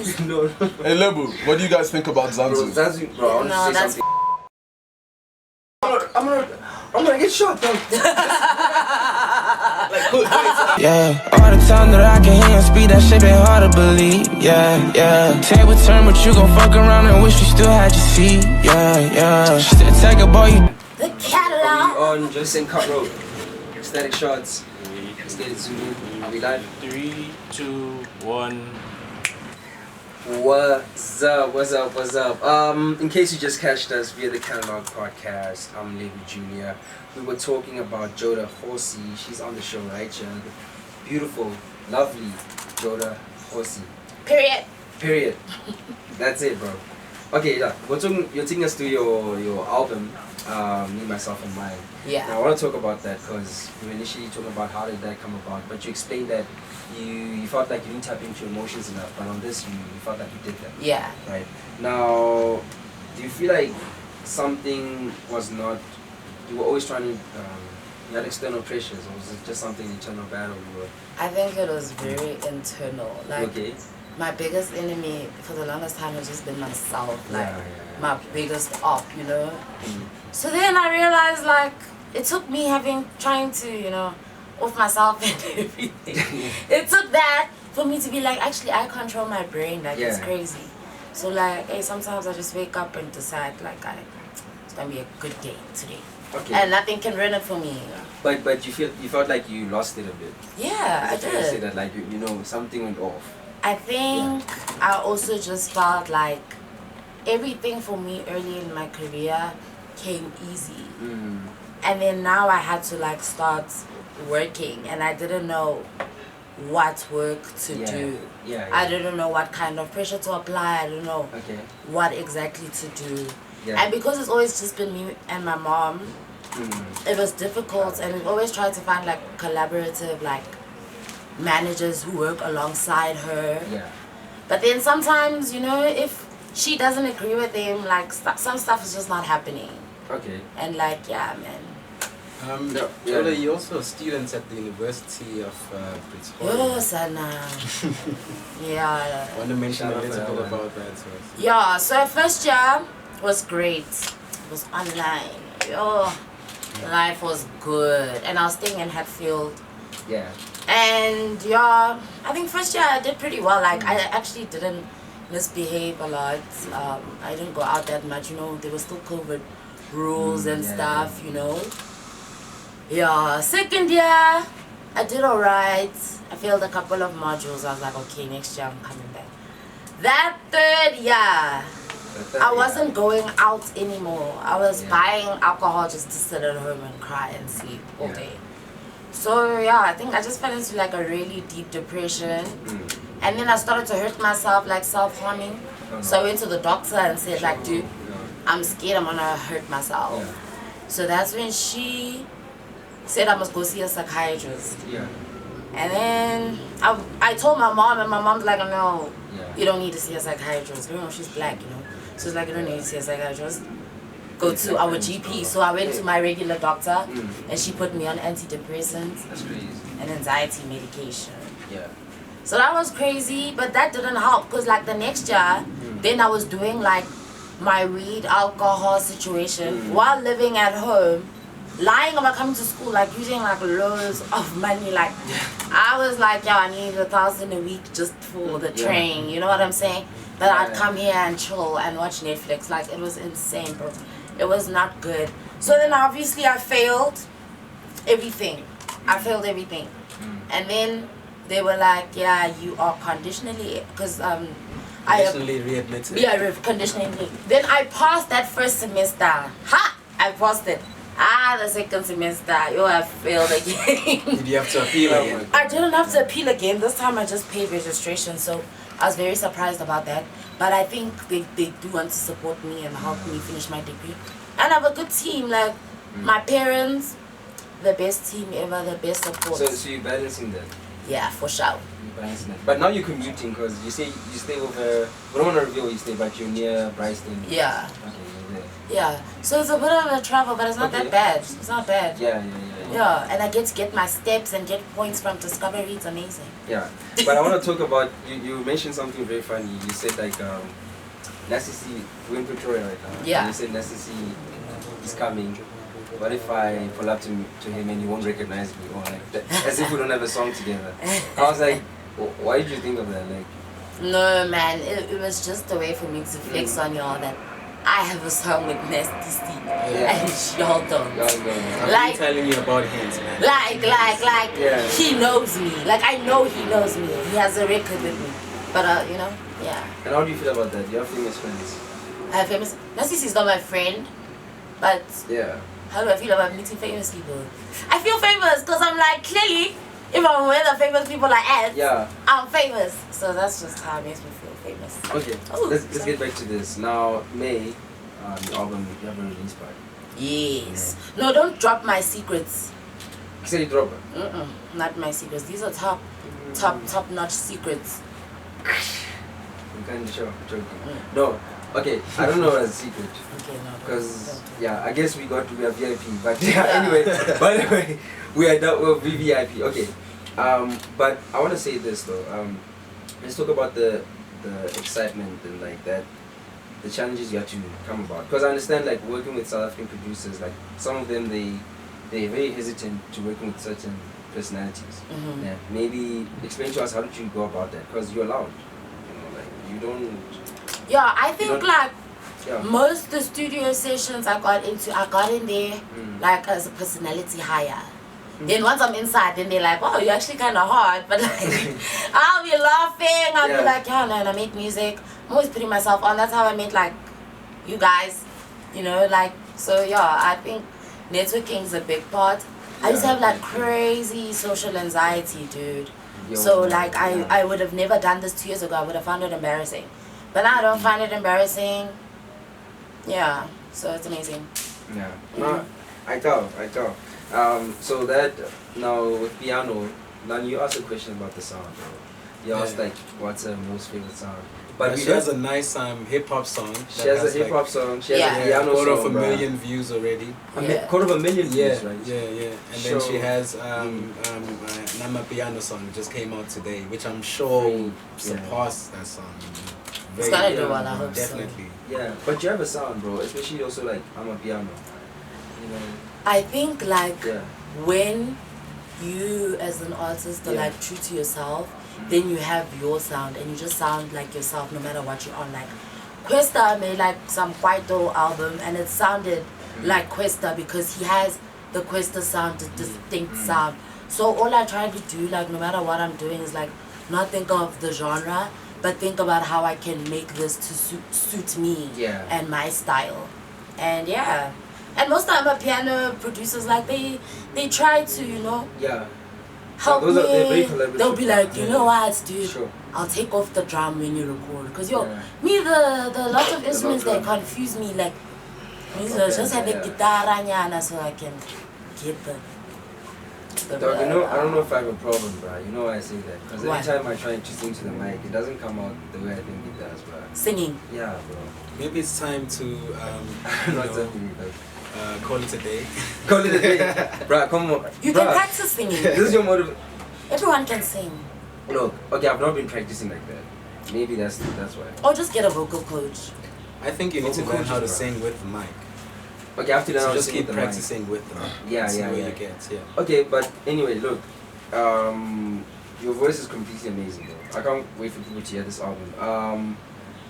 No. Hey Lebu, what do you guys think about Zanzu? Bro, Zanzu, bro, I want to say something. I'm gonna get shot, though. Yeah, all the time that I can hear him speak, that shit been hard to believe. Yeah. Table turn, but you gon' fuck around and wish you still had your seat. Yeah. Still take a boy, you. The catalog. Are we on just same cut road? Static shots. Let's get it zoomed in. Are we live? 3, 2, 1. What's up? In case you just catched us via the Catalog Podcast, I'm Levi Jr. We were talking about Joda Kgosi. She's on the show, right, Joda? Beautiful, lovely Joda Kgosi. Period. That's it, bro. Okay, yeah. You're taking us through your album, Me, Myself, and Mine. Yeah. Now, I want to talk about that because we were initially talking about how did that come about, but you explained that you felt like you didn't tap into your emotions enough, but on this you felt like you did that. Yeah. Right. Now, do you feel like something was not, you were always trying to, you had external pressures, or was it just something internal battle you were? I think it was very internal. Like, okay. My biggest enemy for the longest time has just been myself. Like, Yeah. my biggest op, you know? Mm. So then I realized, like, it took me trying to, you know, off myself and everything. It took that for me to be like, actually, I control my brain. Like, it's crazy. So, like, hey, sometimes I just wake up and decide, like, it's gonna be a good day today. Okay. And nothing can ruin it for me. But you felt like you lost it a bit. Yeah, I Fair to say did. that, like, you know, something went off. I think I also just felt like everything for me early in my career came easy. Mm. And then now I had to like start working and I didn't know what work to do. Yeah. I didn't know what kind of pressure to apply. I didn't know what exactly to do. Yeah. And because it's always just been me and my mom, it was difficult, and we've always tried to find like collaborative like managers who work alongside her. Yeah. But then sometimes, you know, if she doesn't agree with them, like some stuff is just not happening. Okay. And like, yeah, man. Joda, you're also a student at the University of Pretoria. Yo, Sana. Yeah. I want to mention a Shout out little to bit that about that. So. Yeah, so first year was great. It was online. Yo, life was good. And I was staying in Hatfield. Yeah. And yeah, I think first year I did pretty well. Like, I actually didn't misbehave a lot. I didn't go out that much, you know. There were still COVID rules and stuff, you know. Yeah, second year I did alright. I failed a couple of modules. I was like, okay, next year I'm coming back. That third year, I wasn't going out anymore. I was buying alcohol just to sit at home and cry and sleep all day. So yeah, I think I just fell into like a really deep depression. And then I started to hurt myself, like self-harming. So I went to the doctor and said like, dude, I'm scared I'm gonna hurt myself. So that's when she said I must go see a psychiatrist. And then I told my mom, and my mom's like, no, you don't need to see a psychiatrist. You know, she's black, you know. So it's like, you don't need to see a psychiatrist. Go to our GP. So I went to my regular doctor, and she put me on antidepressants and anxiety medication. So that was crazy, but that didn't help because like the next year, then I was doing like my weed, alcohol situation while living at home, lying about coming to school, like using like loads of money. Like I was like, yo, I need 1,000 a week just for the train. You know what I'm saying? That I'd come here and chill and watch Netflix. Like it was insane, bro. It was not good. So then obviously I failed everything. And then they were like, yeah, you are conditionally, because Conditionally readmitted. Yeah, conditionally. Then I passed that first semester. Ha! I passed it. The second semester, I failed again. Did you have to appeal again? I didn't have to appeal again. This time I just paid registration, so I was very surprised about that. But I think they do want to support me and help me finish my degree. And I have a good team, like my parents, the best team ever, the best support. So you're balancing that? Yeah, for sure. You're balancing that. But now you're commuting because you say you stay over, we don't want to reveal where you stay, but you're near Bryston. Yeah. Okay, you're there. Yeah. So it's a bit of a travel, but it's not that bad. It's not bad. Yeah. Yeah, and I get to get my steps and get points from Discovery. It's amazing. Yeah, but I want to talk about, you mentioned something very funny. You said like, Nasty, we're in Pretoria right now. Yeah. And you said Nasty is coming. What if I pull up to him and he won't recognize me? Or like, as if we don't have a song together. I was like, why did you think of that? Like, No, man, it was just a way for me to flex on y'all that I have a song with Nasty Steve and y'all don't. I'm Like, telling you about hints, man. Yeah. He knows me. Like, I know he knows me. He has a record with me. But, you know, yeah. and how do you feel about that? You have famous friends. I have famous. Nasty Steve is not my friend, but Yeah. how do I feel about meeting famous people? I feel famous because I'm like, clearly, if I'm where the famous people are at, Yeah. I'm famous. So that's just how it makes me feel famous. Okay, Oh, let's get back to this. Now, May, the album, you have a release party. Yes. No, don't drop my secrets. You said you drop it. Not my secrets. These are top notch secrets. You can't show, joking. No, okay, I don't know what's a secret. Okay, no. Because, yeah, I guess we are VIP, but yeah, anyway, by the way, we're VVIP, okay. But I want to say this though, let's talk about the excitement and like that, the challenges you have to come about. Because I understand like working with South African producers, like some of them, they're very hesitant to working with certain personalities. Yeah, maybe explain to us, how did you go about that? Because you're loud, you know, like you don't... Yeah, I think like Yeah. most the studio sessions I got in there like as a personality hire. Then once I'm inside, then they're like, oh, you're actually kind of hard. But like, I'll be laughing. I'll be like, yeah, no, and I make music. I'm always putting myself on. That's how I met like you guys, you know, like, so yeah, I think networking is a big part. I used to have like crazy social anxiety, dude. So like I would have never done this 2 years ago. I would have found it embarrassing. But now I don't find it embarrassing. Yeah, so it's amazing. Yeah, no, I tell. So that, now with piano, now you asked a question about the sound, bro. You asked like, what's her most favorite sound? But She has a nice hip hop song. She has a hip hop song. She has a piano quarter song. of a million views already. Quarter of a million views, right? Yeah. And then she has Nama Piano song just came out today, which I'm sure will surpass that song. It's gonna do well, I hope definitely. Yeah, but you have a sound, bro. Especially also like I'm a piano. You know. I think like when you as an artist are like true to yourself, then you have your sound and you just sound like yourself no matter what you're on. Like Questa made like some Kwaito album and it sounded like Questa because he has the Questa sound, the distinct sound. So all I try to do, like no matter what I'm doing, is like not think of the genre, but think about how I can make this to suit me and my style. And yeah. And most of my piano producers, like they try to, you know, help me. They'll be like, you know what, dude, I'll take off the drum when you record. Because me, the lot of instruments, they confuse me. Like, just have a guitar so I can get the Dog, you know, I don't know if I have a problem, bro. You know why I say that? Because every time I try to sing to the mic, it doesn't come out the way I think it does, bro. Singing? Yeah, bro. Maybe it's time to call it a day. Call it a day. Bro, come on. You can practice singing. This is your motive. Everyone can sing. Look, okay, I've not been practicing like that. Maybe that's why. Or just get a vocal coach. I think you need to learn how to sing with the mic. Okay, I have to learn how to just sing keep with the practicing mic. with them. Yeah. Okay, but anyway, look, your voice is completely amazing, though. I can't wait for people to hear this album.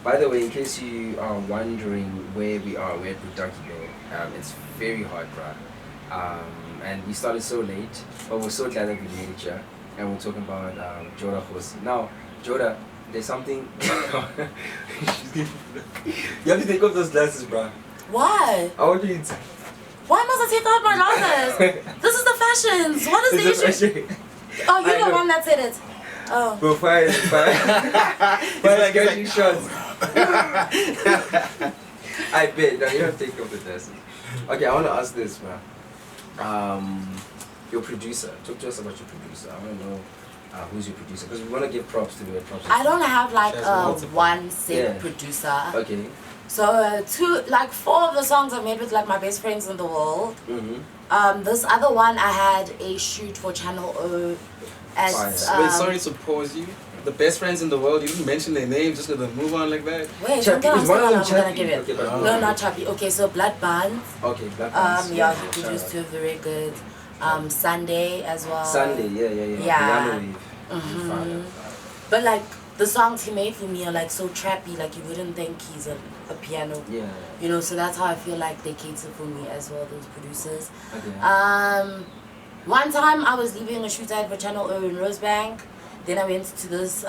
By the way, in case you are wondering where we are, we're at Kentucky, bro. It's very hot, bro. And we started so late, but we're so glad that we made it here. And we're talking about Joda Kgosi. Now, Joda, there's something. You have to take off those glasses, bro. Why? I want you to. Why must I take out my glasses? This is the fashions. What is the issue? Oh, you're the one that said it. Oh. Bro, fire. Getting shots. I bet. Now you have to take off the glasses. Okay, I want to ask this, man. Your producer. Talk to us about your producer. I want to know who's your producer, because we want to give props to where props. I don't have like one set producer. Okay. So 4 of the songs I made with like my best friends in the world. This other one, I had a shoot for Channel O at Wait, sorry to pause you. The best friends in the world, you didn't mention their names, just gonna move on like that. Wait, Chappie, I'm is one of them gonna Chappie? give it. Okay, but No, not Chappie. Okay, so Blood Bands. Okay, Black Pants. Yeah, he shout produced out. two very good. Sunday as well. Sunday, yeah. Yeah. Piano Wave. Fire. But like the songs he made for me are like so trappy, like you wouldn't think he's a piano. Yeah. You know, so that's how I feel like they cater for me as well, those producers. Okay. One time I was leaving a shoot at for Channel O in Rosebank. Then I went to this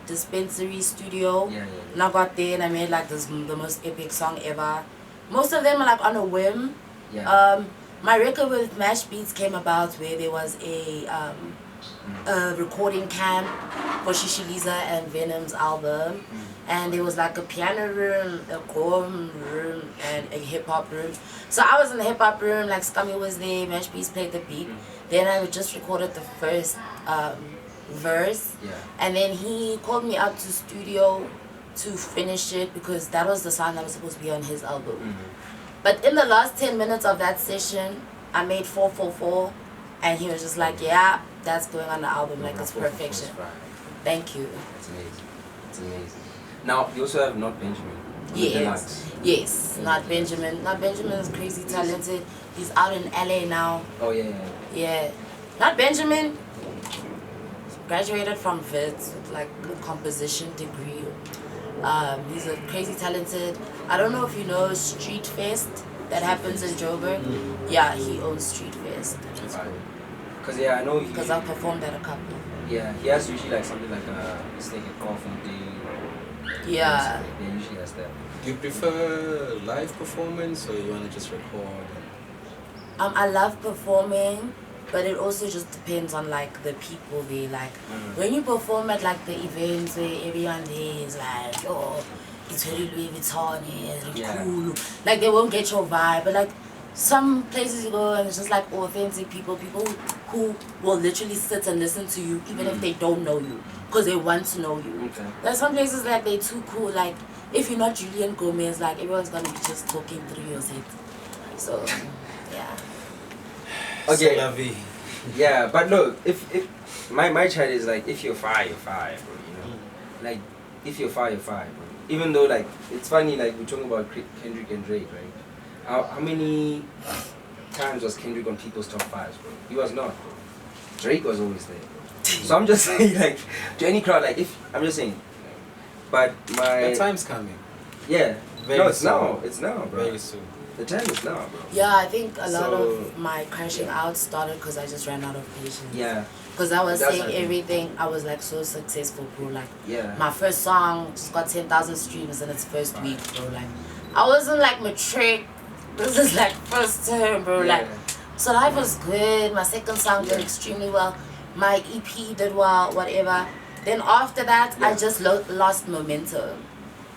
dispensary studio. Yeah. And I got there and I made like the most epic song ever. Most of them are like on a whim. Yeah. My record with Mash Beats came about where there was a recording camp for Shishiliza and Venom's album. And there was like a piano room, a gorm room, and a hip hop room. So I was in the hip hop room, like Scummy was there, Mash Beats played the beat. Then I just recorded the first verse. Yeah. And then he called me up to studio to finish it because that was the song that was supposed to be on his album. But in the last 10 minutes of that session, I made 444, and he was just like, yeah, that's going on the album, like it's perfection. Thank you. It's amazing. It's amazing. Now, you also have Not Benjamin. Yes, Not Benjamin. Not Benjamin is crazy talented. He's out in LA now. Oh, yeah. Yeah. Not Benjamin graduated from Wits with like a composition degree. He's a crazy talented. I don't know if you know Street Fest that happens in Joburg. Yeah, he owns Street Fest. Because, yeah, I know he... Because I've performed at a couple. Yeah, he has usually like something like it's like a golfing thing. Yeah. He usually has that. Do you prefer live performance or you want to just record? I love performing, but it also just depends on like the people there. Like when you perform at like the events where everyone there is like, oh, it's very Louis Vuitton, it's cool. Like they won't get your vibe, but like some places you go and it's just like authentic people who will literally sit and listen to you even if they don't know you because they want to know you. Okay. There's some places like they too cool. Like if you're not Julian Gomez, like everyone's gonna be just talking through your head. So yeah. Okay. C'est la vie. Yeah, but look, if my chat is like, if you're fire, you're fire, bro. You know, like if you're fire, you're fire, bro. Even though like it's funny, like we're talking about Kendrick and Drake, right? How many times was Kendrick on people's top fives, bro? He was not, bro. Drake was always there, bro. So I'm just saying, like, to any crowd, like, if I'm just saying, but The time's coming. yeah, Very no, it's soon. now, bro. Very soon. The time is now, bro. Yeah, I think a lot So- of my crashing out started because I just ran out of patience. Yeah, Because I was That's saying what I think. everything, I was like so successful, bro. Like yeah. my first song just got 10,000 streams in its first week, bro. Like I wasn't like matric. This is like first term, bro. Yeah. Like so life was good. My second song did extremely well. My EP did well, whatever. Then after that, I just lost momentum.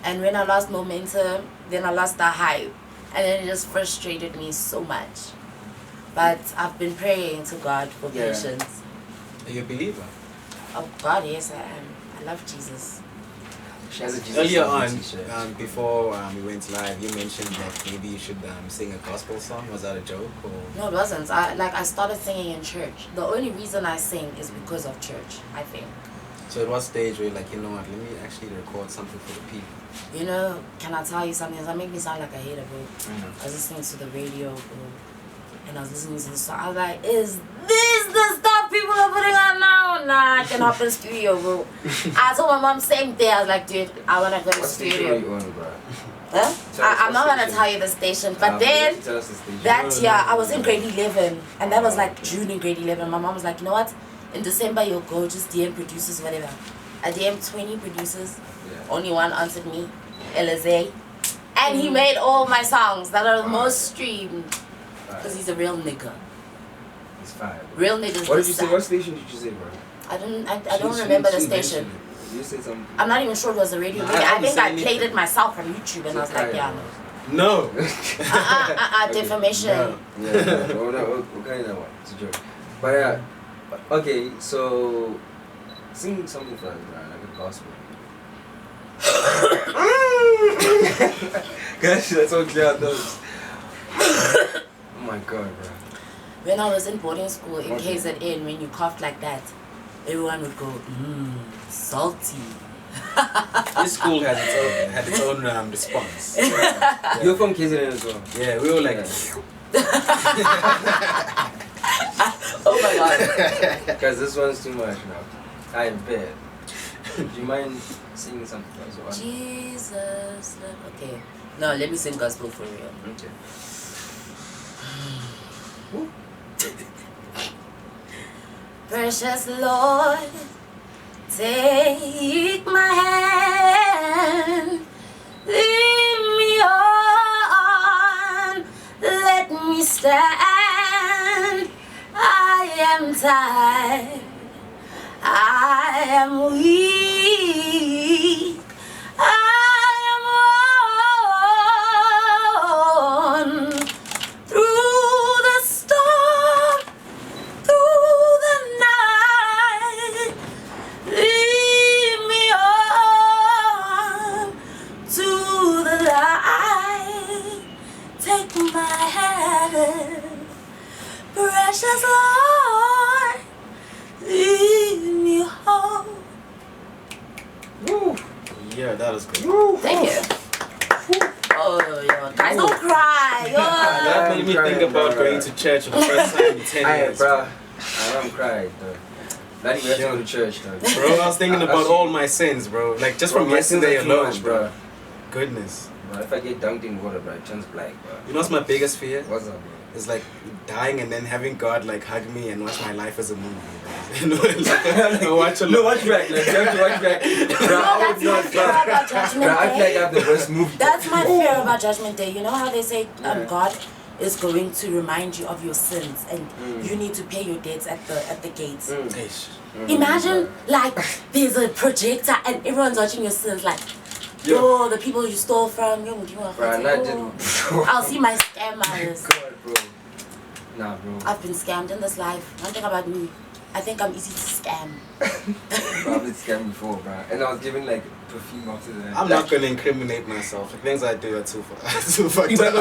And when I lost momentum, then I lost the hype. And then it just frustrated me so much. But I've been praying to God for Yeah. patience. Are you a believer? Oh God, yes I am. I love Jesus. She has a Jesus Earlier on her on, t-shirt. before we went live, you mentioned that maybe you should sing a gospel song. Was that a joke or? No, it wasn't. I started singing in church. The only reason I sing is because of church, I think. So at what stage were you like, you know what, let me actually record something for the people? You know, can I tell you something? That make me sound like a hater, bro. I was listening to the radio, bro. And I was listening to the song. I was like, is this the stuff people are putting on now? Nah, I can hop in the studio, bro. I told my mom same day. I was like, dude, I want to go to the What station are studio. you on, bro? Huh? Tell us I'm what not going to station. tell you the station. But then, Tell us the station. that year, I was in grade 11. And that was like June in grade 11. My mom was like, you know what? In December, you'll go just DM producers, whatever. I DM'd 20 producers. Yeah. Only one answered me, Yzloe. And he made all my songs that are the most streamed. Because he's a real nigga. It's fire. Bro. Real niggas. What did you say? What station did you say, bro? I don't remember the station. You said something. I'm not even sure it was a radio. Nah, I I think didn't I say played anything. it myself from YouTube and I was like, yeah, No. no. Defamation. No. Yeah, what kind of that one? It's a joke. But okay, so sing something for us, bro, like a gospel. Gosh, that's so clear. Oh my god, bro. when I was in boarding school in KZN, when you coughed like that, everyone would go, salty. This school had its own response. You're from KZN as well? Yeah, we were like, Oh my god. Guys, this one's too much now. I bet. Do you mind singing something as well? Jesus. Okay. No, let me sing gospel for real. Okay. Precious Lord, take my hand, lead me on, let me stand. I am tired, I am weak, I am worn through the storm, through the night. Lead me on to the light. Take my hand, precious Lord, lead me home. Woo! yeah, that was good. Thank you. Oh, yo, guys, don't cry. Yo. That made me think about going to church for the first time in 10 years. Bro, I'm crying, though. Not even have to go to church, though. Bro, I was thinking about all my sins, bro. Like, just from my sins yesterday are too alone, much, bro. Goodness. Bro, if I get dunked in water, bro, it turns black, bro. You know what's my biggest fear? What's up, bro? It's like dying and then having God like hug me and watch my life as a movie. You know, like, watch No, watch back. Like, you have to watch back. Bro, That's my fear about Judgment Bro, I feel like I Day. have the worst movie. That's my fear about Judgment Day. You know how they say God is going to remind you of your sins and you need to pay your debts at the gates. Eish. Imagine like there's a projector and everyone's watching your sins like yo, the people you stole from, yo, Bro, not just... I'll see my scammers. God, bro. Nah, bro. I've been scammed in this life. One thing about me, I think I'm easy to scam. Bro, I've been scammed before, bro. And I was given like perfume after that. I'm not gonna incriminate myself. The things I do are too fucked You up.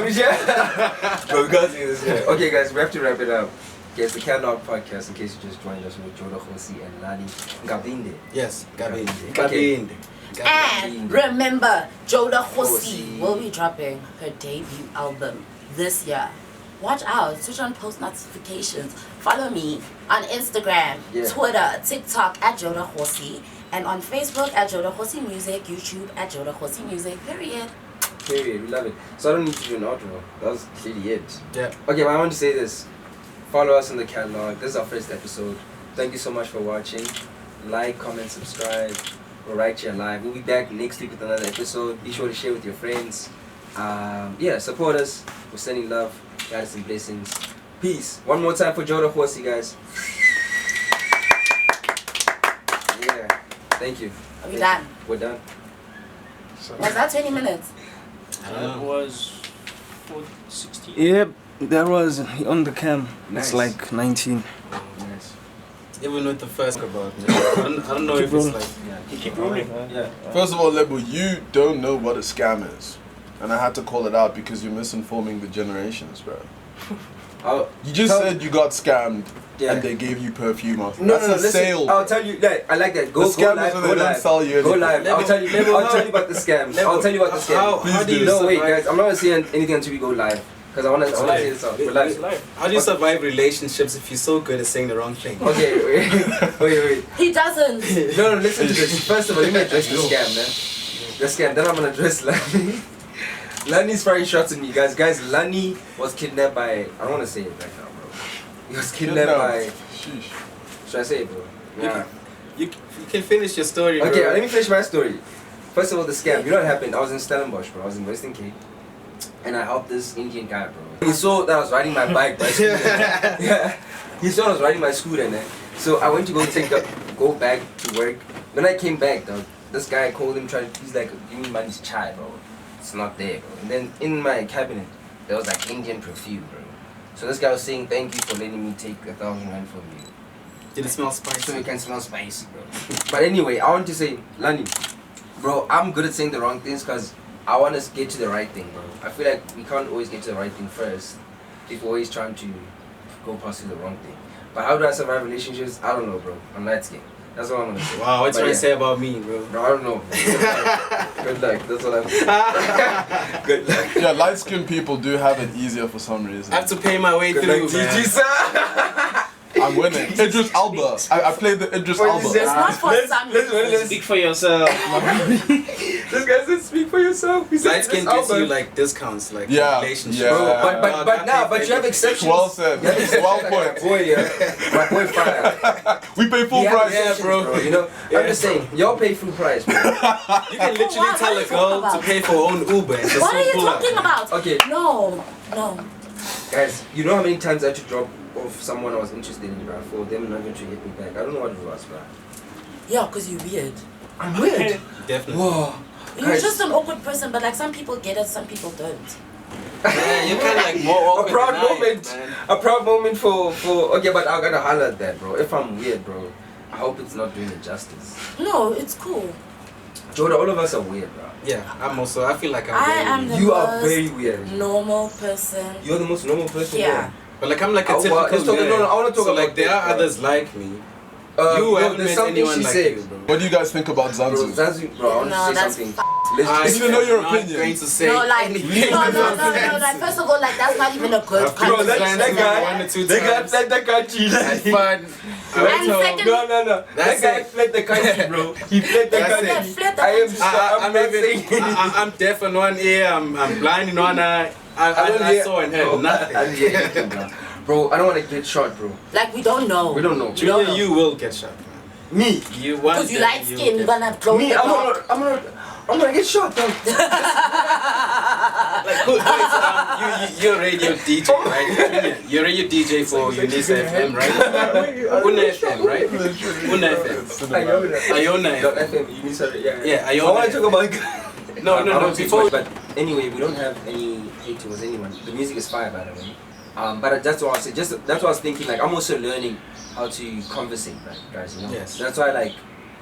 Bro, we gotta do this. Yeah. Okay, guys, we have to wrap it up. Okay, it's the Catalog Podcast, in case you just joined us with Joda Kgosi and Lani Ngabinde. Yes, Gabinde. Okay. Gabinde. And remember, Joda Kgosi Kgosi. will be dropping her debut album this year. Watch out, switch on post notifications. Follow me on Instagram, Twitter, TikTok at Joda Kgosi, and on Facebook at Joda Kgosi Music, YouTube at Joda Kgosi Music, period. Period, we love it. So I don't need to do an outro. That was clearly it. Yeah. Okay, but I want to say this. Follow us on the catalog. This is our first episode. Thank you so much for watching. Like, comment, subscribe. We're right here live. We'll be back next week with another episode. Be sure to share with your friends. Yeah, support us. We're sending love, guidance, and blessings. Peace. One more time for Joda Kgosi, guys. Yeah. Thank you. Are we done? We're done. Was that 20 minutes? That was 16. Yep, that was on the cam. Nice. It's like 19. Nice. Even with the first about me. I don't know if it's like Keep rolling. Yeah. First of all, Lebu, you don't know what a scam is. And I had to call it out because you're misinforming the generations, bro. I'll You just said you got scammed Yeah. and they gave you perfume after. No, That's no, a listen. sale. I'll tell you. Yeah, I like that. Go, The go scam live. is when Go they don't live. sell you Go anything. live. I'll tell you. I'll tell you about the scam. I'll tell you about the scam. how do you No, wait, survive? guys. I'm not gonna say anything until we go live because I wanna say this out. We're live. How do you survive relationships if you're so good at saying the wrong thing? Okay, wait. He doesn't. No, listen to this. First of all, let me address the scam, man. The scam. Then I'm gonna address Lani. Lani's firing shots at me, guys. Guys, Lani was kidnapped by. I don't wanna say it right now, bro. He was kidnapped by. Sheesh. Should I say it, bro? Yeah. You can finish your story, bro. Okay, let me finish my story. First of all, the scam. You know what happened? I was in Stellenbosch, bro. I was in Western Cape. And I helped this Indian guy, bro. He saw that I was riding my bike, right? Yeah. He saw I was riding my scooter, man. So I went to go back to work. When I came back, though, this guy called him, he's like, give me money's chai, bro. It's not there, bro. And then in my cabinet, there was like Indian perfume, bro. So this guy was saying, thank you for letting me take 1,000 rand from you. Did it smell So spicy? it can smell spicy, bro. But anyway, I want to say, Lani, bro, I'm good at saying the wrong things because I want to get to the right thing, bro. I feel like we can't always get to the right thing first if we're always trying to go pursue the wrong thing. But how do I survive relationships? I don't know, bro. I'm light skinned. That's all I'm gonna say. Wow, what you But trying to say about me, bro? Bro, I don't know. Good luck. That's all I'm saying. Good luck. Yeah, light-skinned people do have it easier for some reason. I have to pay my way Good through, luck, man. GG, sir. I'm winning. Idris Elba. I played the Idris What Elba. is this? It's not for some reason. Speak for yourself. This guy said speak for yourself. He said Light skin this gives you album. like discounts, like Yeah, relationships. yeah. Bro, but you have exceptions. Well said. You have exceptions. Well Like put. my boy, my boy Fire. We pay full He has price. exceptions, bro. You know, I'm just saying, y'all pay full price, bro. You can literally What tell are a you girl talking to pay for her own Uber and just What are you pull up. talking about? Okay, No. guys, you know how many times I had to drop off someone I was interested in, bro, for them not even to hit me back. I don't know what it was, bro. Yeah, because you're weird. I'm weird. Definitely. Whoa. You're Guys, just an awkward person, but like some people get it, some people don't. Yeah, you're kind of like more awkward a proud than I am, moment. man. A proud moment for okay, but I gotta holler at that, bro. If I'm weird, bro, I hope it's not doing it justice. No, it's cool. Joda, all of us are weird, bro. Yeah, I feel like I'm I very am weird. the You are most very weird. normal person. You're the most normal person. Yeah. But like I'm like a Oh, typical well, let's talk- guy. no, I wanna talk so about like there this, are bro. others like me. There. You haven't there's met something anyone she like said. you, bro. What do you guys think about Bro, Zanzu? Zanzu, bro, I want No, to say that's something. f- Let's I just even know your am not opinion. going to say No, like anything. no. Like, first of all, like that's not even a good I've been conversation. that guy one or two times. that guy cheated. Had fun. I went And home. second- No. That That's guy it. fled the country, bro. He fled the That's country. it. Fled the I am. country. I'm not saying anything. I'm deaf in one ear. I'm blind in one eye. I saw and heard nothing. I didn't hear anything, bro. Bro, I don't want to get shot, bro. Like we don't know. We don't know. We don't Junior, know. you will get shot, man. Me. You want Because you light skin, you're gonna blow Me. the I'm dog. gonna get shot, bro. Like, you're a radio DJ, right? Junior, you're a radio DJ for Unisa FM, right? Una FM, right? Una FM. Iona Dot FM. FM. You need to, yeah. Yeah, I Iona. want to talk about. No, I don't say before. much, but anyway, we don't have any hate towards anyone. The music is fire, by the way. But that's what I said. That's what I was thinking. Like, I'm also learning how to conversate, right, guys. You know. Yes. That's why, like,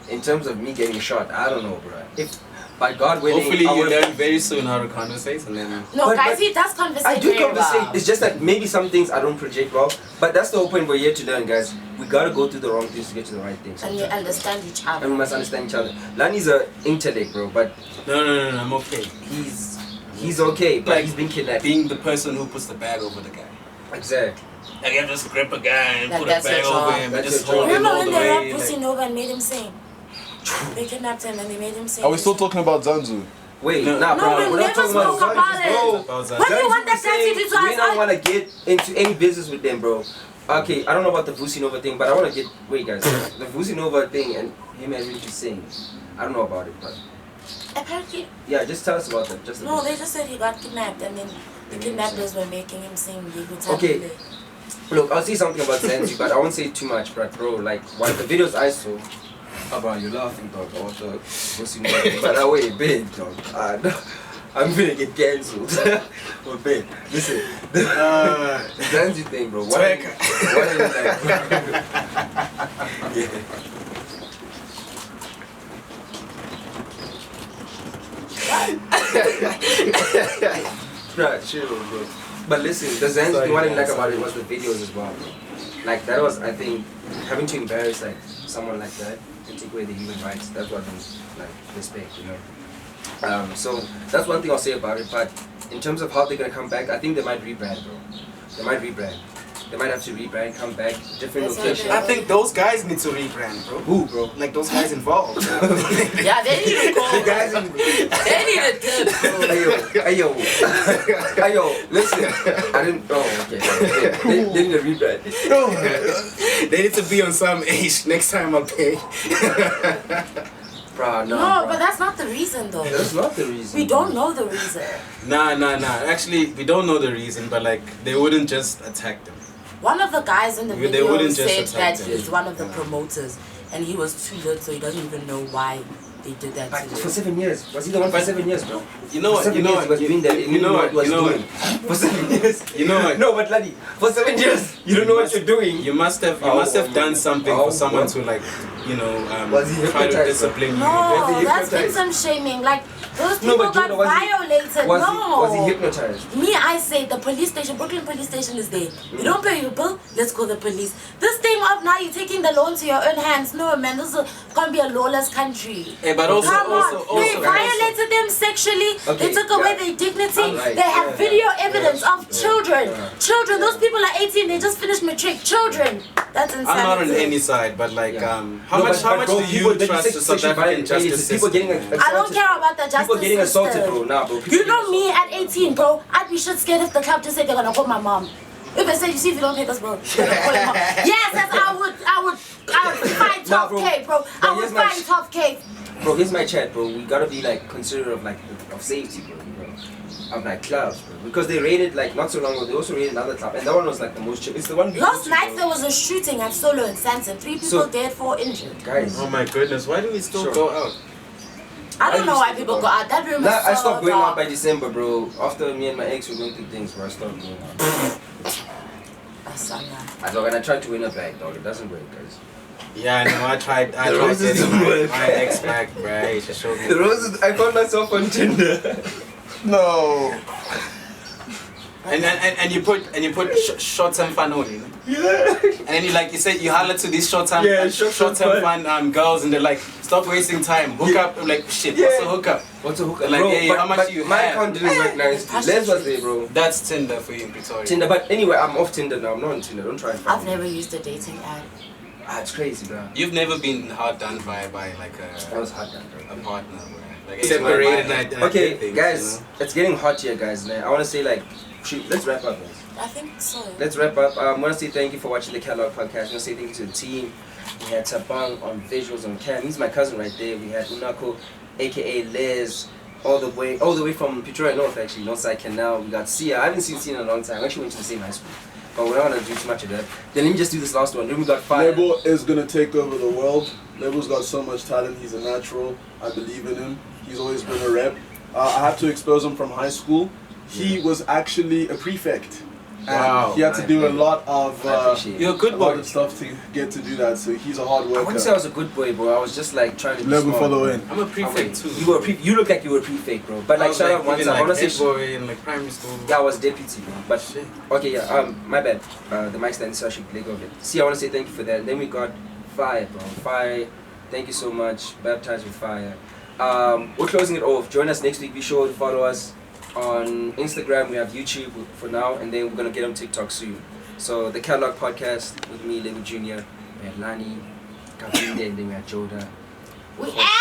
in terms of me getting shot, I don't know, bro. If by God willing, Hopefully I you would've- learn very soon how to conversate and then. No, But- guys, but he does conversate I do very conversate. well. It's just that maybe some things I don't project well. But that's the whole point. We're here to learn, guys. We gotta go through the wrong things to get to the right things. And you understand each other. And we must understand each other. Lani's a intellect, bro, but No, I'm okay. he's okay, but Like, he's been kidnapped. Being the person who puts the bag over the guy. Exactly. Like, I just grip a guy and Like, put a that's bag your over job. him and That's just your hold job. him Remember all when the they way. rapped Pussy Like, Nova and made him sing? They kidnapped him and they made him sing. Are we still talking about Zanzu? Wait, No. nah, No, bro. we We're not never talking spoke about about Zanzibar, it. bro. about that. When you Zanzibar want that saying guy to do to we don't us, want to get into any business with them, bro. Okay, I don't know about the Vusi Nova thing, but I want to get. Wait, guys, the Vusi Nova thing and him having to sing. I don't know about it, but apparently, yeah, just tell us about that. Just a no, bit. they just said he got kidnapped and then the kidnappers were making him sing. Okay. Look, I'll say something about Zanzi, but I won't say too much, but bro, like one of the videos I saw. Oh, bro, you're laughing, dog. About the Vusi Nova thing. But wait, babe, dog. No, I'm gonna get cancelled. But babe, listen, the Zanzi thing, bro. What are you like, bro? Yeah. Nah, chill, bro. But listen, the Zanzi thing, what I didn't like about it was the videos as well, bro. Like, that was, I think, having to embarrass, like, someone like that and take away the human rights, that's what I don't, like, respect, you know. So, that's one thing I'll say about it, but in terms of how they're gonna come back, I think they might rebrand, bro. They might rebrand. They might have to rebrand, come back, different That's location. okay. I think those guys need to rebrand, bro. Who, bro? Like those guys involved. Yeah, they need to go. The guys in... They need a tip. Ayo, listen. I didn't... Oh, okay. They need a rebrand. They need to be on some age. Next time I'll pay. Bro, no, No, bro. but that's not the reason though. That's not the reason. We don't know the reason. Nah. Actually, we don't know the reason, but like they wouldn't just attack them. One of the guys in the They video wouldn't just said attack that them. he's one of the promoters and he was too good, so he doesn't even know why they did that Like, to for him. 7 years. Was he the one for 7 years, bro? You know For what? 7 You know years he was what? doing that. You know what? He was You know doing. For 7 years. You know what? No, but Ladi, for 7 years, you don't know what you're doing. You must have done something for someone to like, you know, Was he try to hypnotized, discipline you. No, Maybe that's hypnotized. victim shaming. Like Those No, people but got Joda, was he- violated. Was he hypnotized? Me, I say the police station, Brooklyn police station is there. You don't pay your bill, let's call the police. This thing of now you're taking the law into your own hands. No, man, this is gonna be a lawless country. Hey, but also, Come on, they also, violated them sexually. Okay, They took away yeah. their dignity. Alright, They have yeah, video yeah, evidence yeah, of children. yeah. Children, those people are 18. They just finished matric. Children. That's insanity. I'm not on any side, but like, Yeah. how No, much but bro, do people- you that trust say the South sexual African violence, justice people system? getting assaulted. I don't care about the justice People getting assaulted, system. bro. Nah, bro. People You getting know me assaulted. at 18, bro. I'd be shit scared if the club just said they're gonna call my mom. If they say, you see, if you don't pay this, bro, you're gonna call your mom. Yes, that's I would fight Nah, tough bro. K, bro. But I would here's my fight tough K. Bro, here's my chat, bro. We gotta be like considerate of like of safety, bro. You know, of like clubs, bro. Because they raided like not so long ago. They also raided another club, and that one was like the most. It's the one. we Last used to, night bro. there was a shooting at Solo in Santon. 3 people So- dead, 4 injured. Guys. Oh my goodness, why do we still Sure. go out? I don't know why used to people go go out. That room Nah, is so I stopped going out dark. by December, bro. After me and my ex were going through things, bro, I stopped going out. I thought, and I tried to win her back, dog. It doesn't work, guys. Yeah, I know. I tried roses getting don't work. my ex back, bruh. She showed me. The roses. I found myself on Tinder. No. And you put short term fun on, you know? Yeah. And then you said you holler to these short term Yeah, short-term fun girls, and they're like, stop wasting time, hook up. I'm like, shit, what's a hookup? What's a hookup? Like, bro, hey, but, how much but do you my have? account didn't work nicely. Les was there, bro. That's Tinder for you in Pretoria. Tinder, but anyway, I'm off Tinder now. I'm not on Tinder. Don't try and find I've me. never used a dating app. Ah, it's crazy, bro. You've never been hard done by like That was hard, man, a bro. partner, bruh. Like separated. Okay, guys, it's getting hot here, guys. Man. I want to say like, shoot, let's wrap up, guys. I think so. Let's wrap up. I want to say thank you for watching the Catalog Podcast. I want to say thank you to the team. We had Tabang on visuals on cam. He's my cousin right there. We had Unako, aka Liz, all the way from Pretoria North, actually, Northside Canal. We got Sia. I haven't seen Sia in a long time. I actually went to the same high school, but we're not gonna do too much of that. Then let me just do this last one. Then we got Fire. Label is gonna take over the world. Label's got so much talent. He's a natural. I believe in him. He's always been a rep. I have to expose him from high school. He was actually a prefect. And Wow. he had to do a lot of I appreciate it. You're a good a lot boy. of stuff to get to do that. So he's a hard I worker. wouldn't say I was a good boy, bro. I was just like trying to be Level smart, for the bro. win. I'm a prefect too. You were you look like you were a prefect, bro. But I like was shout out one even time. I like wanna head say boy in like primary school. yeah, I was deputy, bro. But Shit. okay, yeah. My bad. The mic stand, so I should let go of it. See, I want to say thank you for that. Then we got Fire, bro. Fire. Thank you so much. Baptized with Fire. We're closing it off. Join us next week. Be sure to follow us on Instagram. We have YouTube for now, and then we're gonna get on TikTok soon. So the Catalog Podcast with me, Levy Jr. We had Lani, Kavinde, and then we had Joda. We out!